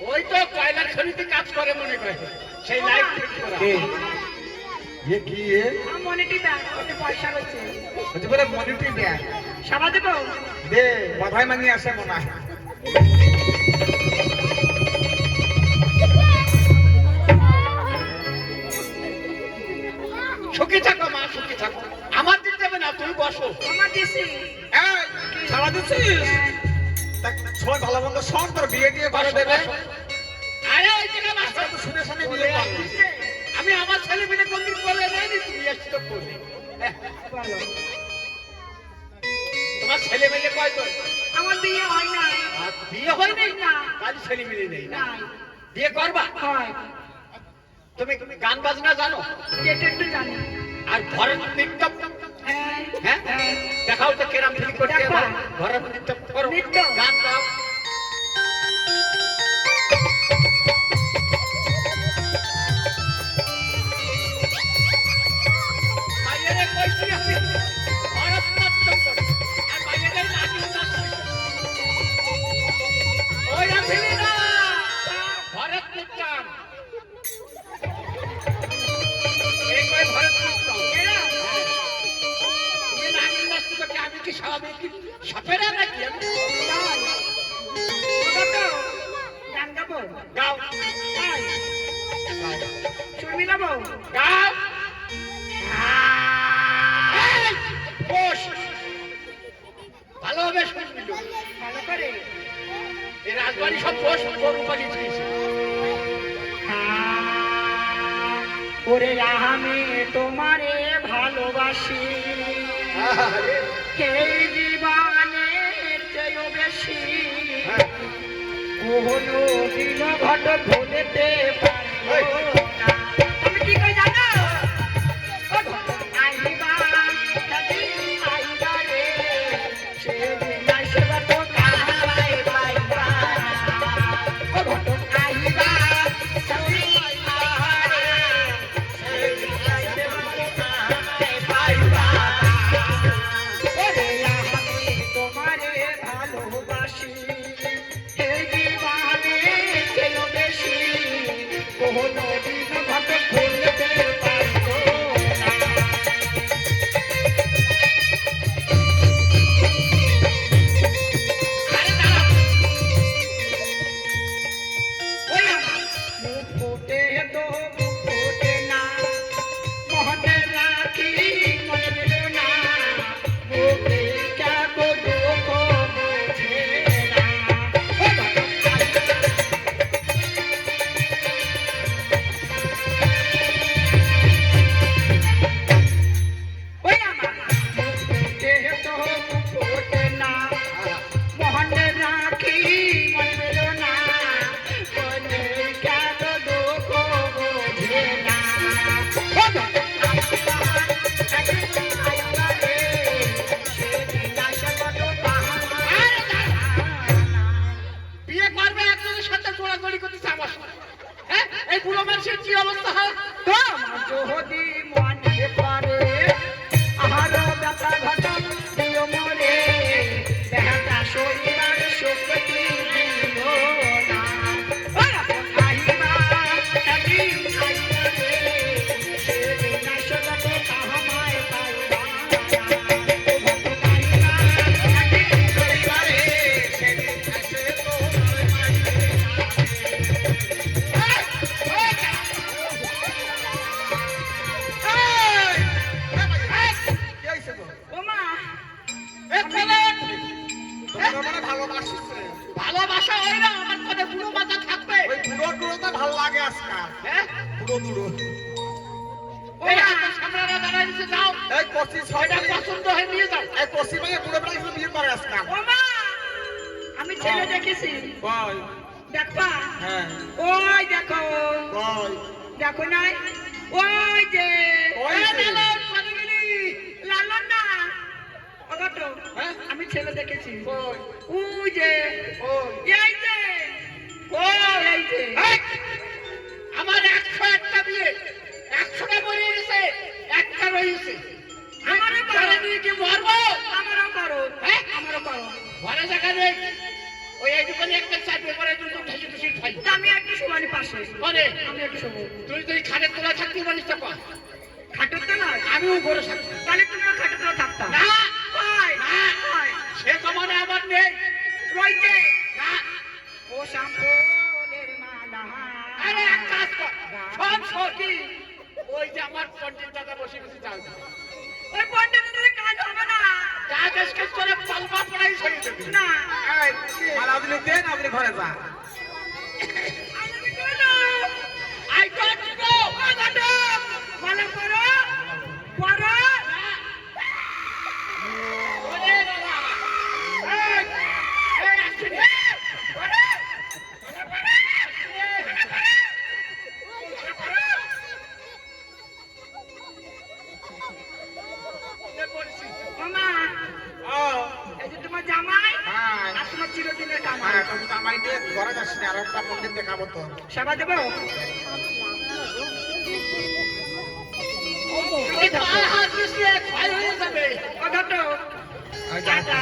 ওই তো কয়লার খনিতে কাজ করে মনে করে সেই লাইট ফিট করা ये की है মনিটরি ব্যাগ ওতে পয়সা রয়েছে হতে পারে মনিটরি ব্যাগ সাবা দেব দে বাধাই মানি আসে মনে হয় সুখী থাকো মা সুখী থাকো আমার দিতে দেবে না তুমি বসো আমার দিছি এই সারা দিছিস সবাই ভালো মন্দ সব তোর বিয়ে দিয়ে করে দেবে আরে ওই জায়গা মাস্টার তো শুনে শুনে বিয়ে করবি আমি আমার ছেলে মেয়ে কোনদিন বলে নেই তুমি এসে তো করবে বলো তোমার ছেলে মেয়ে কয়জন আমার বিয়ে হয় না আর বিয়ে হয় নাই না কাজ ছেলে মেয়ে নেই না নাই বিয়ে করবা হয় তুমি গান বাজনা জানো এটা একটু জানি আর ভরত নৃত্য হ্যাঁ হ্যাঁ দেখাও তো কেরাম ফিল করতে দেখা। ভরত নৃত্য করো নৃত্য। গান গাও বাইরে কইছি আমি ভরত নৃত্য করো আর বাইরে নাচি নাচ ওই না ফিলি না ভরত নৃত্য এই কই ভরত নৃত্য এরা তুমি নাচি নাচতে তো কি আমি কি স্বাভাবিক সাপেরা নাকি আমি নাই ওটা তো গান গাবো গাও তাই শুনবি না বউ গাও এই, বস ভালোভাবে শুনবি তো। ভালো করে এই রাজবাড়ি সব বস গরু পালিয়েছিস ওরে আমি তোমারে ভালোবাসি এই জীবনের চেয়েও বেশি কোনো দিন ঘট ভুলতে পারবো না তুমি কি কই জানো ও ঘট আইবা যদি আইবা রে সেদিন আসবে তো কাহাই পাইবা ও ঘট আইবা যদি আইবা রে সেদিন আসবে তো কাহাই পাইবা ওরে আমি তোমারে ভালোবাসি এই জীবনে কেউ বেশি কোনো দিন ঘট ভুলতে পারবো না আরে দাঁড়া ওই আমার মুখ ফুটে তো মুখ ফুটে না মহনে রাখি মনে দিল না মুখে কাকো দুঃখ বোঝে না ও ওই আমার মুখ ফুটে তো মুখ ফুটে না মহনে রাখি মনে দিল না মনে কাকো দুঃখ বোঝে না ও বিয়ে করবে একজনের সাথে জোড়াজোড়ি করতেছে আমার সাথে। হ্যাঁ এই বুড়ো মানুষের কি অবস্থা হয় যদি মনে পড়ে আহার ব্যথা ঘটা দিও মরে দেহটা শরীর শক্তি দিও না আহিবা একদিন আইবা রে সেদিন আসবে হ্যাঁ দুটো দুটো এই এত সামরারা দাঁড়ায় নিচে যাও এই কষি এটা ছয় পছন্দ হয়ে নিয়ে যাও এই কষি ভাই বুড়ো বেড়া এসে বিয়ে করে আসলাম ও মা আমি ছেলে দেখেছি কই দেখবা হ্যাঁ ওই দেখো কই দেখো নাই ওই যে ওই এই যে। লালন, কোথায় গেলি? লালন না ওটা তো হ্যাঁ? আমি ছেলে দেখেছি কই? ওই যে কই? এই যে এই যে এই! আমার 101টা বিয়ে 100টা মরে গেছে একটা রয়েছে আমারও করো। ঘরে নিয়ে কি মরবো আমারও করো হ্যাঁ? আমারও করো ঘরে জায়গা নেই ওই এইটুখানি একটা চাপে পরে দুটো ঠেসে ঠেসে খাই তা আমি একটু সমানি পাশে মানে আমি একটু শোবো তুই তো এই খাটের তোলা থাকতে পারিস তো কর খাটের তো না আমিও ঘরে থাকতাম তাহলে তুমিও খাটের তো থাকতাম না কই না কই সে জমানে আমার নেই রইছে না ও শ্যামপুরের মালা আরে এক কাজ কর সব সখী ওই যে আমার পণ্ডিত দাদা বসে গেছে যাও ওই পণ্ডিতের কাজ হবে না যা দেশকে করে পালবা পড়াই সরিয়ে দেবে না এই মালা আপনি দেন আপনি ঘরে যান আমি বলো আই ডোন্ট নো ম্যাডাম ভালো করো করো ওরে বাবা এই এই আসুন মামা ও এই যে তোমার জামাই হ্যাঁ আর তোমার চিরদিনের কামাই হ্যাঁ তুমি তো আমার দিয়ে ঘরে যাচ্ছি না আর একটা পণ্ডিত দেখাবো তো সেবা দেবো এই পাল হাত দিলে ক্ষয় হয়ে যাবে কথা তো এই যাও। টাটা